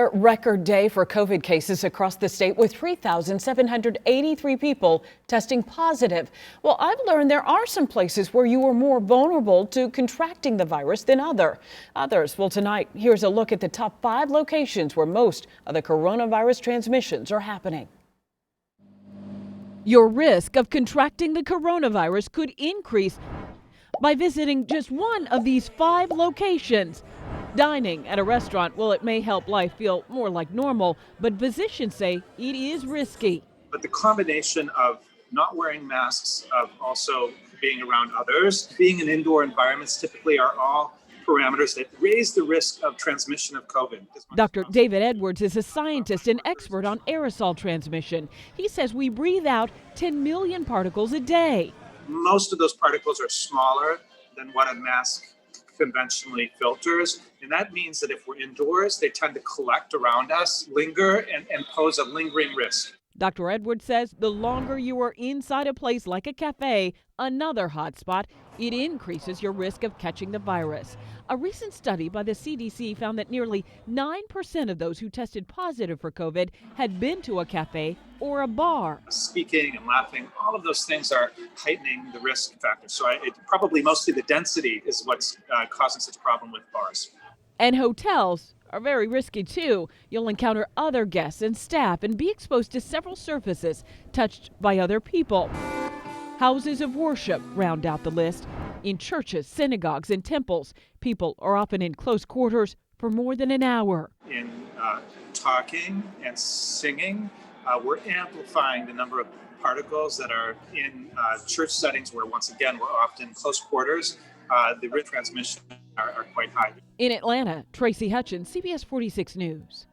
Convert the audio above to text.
A record day for COVID cases across the state with 3,783 people testing positive. Well, I've learned there are some places where you are more vulnerable to contracting the virus than others. Well, tonight, here's a look at the top 5 locations where most of the coronavirus transmissions are happening. Your risk of contracting the coronavirus could increase by visiting just one of these 5 locations. Dining at a restaurant, well, it may help life feel more like normal, but physicians say it is risky. But the combination of not wearing masks, of also being around others, being in indoor environments typically are all parameters that raise the risk of transmission of COVID. Dr. David Edwards is a scientist and expert on aerosol transmission. He says we breathe out 10 million particles a day. Most of those particles are smaller than what a mask conventionally filters, and that means that if we're indoors, they tend to collect around us, linger, and pose a lingering risk. Dr. Edwards says the longer you are inside a place like a cafe, another hotspot, it increases your risk of catching the virus. A recent study by the CDC found that nearly 9% of those who tested positive for COVID had been to a cafe or a bar. Speaking and laughing, all of those things are heightening the risk factor. So probably mostly the density is what's causing such a problem with bars. And hotels are very risky too. You'll encounter other guests and staff and be exposed to several surfaces touched by other people. Houses of worship round out the list. In churches, synagogues, and temples, people are often in close quarters for more than an hour. In talking and singing, we're amplifying the number of particles that are in church settings where, once again, we're often close quarters. The risk transmission are quite high. In Atlanta, Tracy Hutchins, CBS 46 News.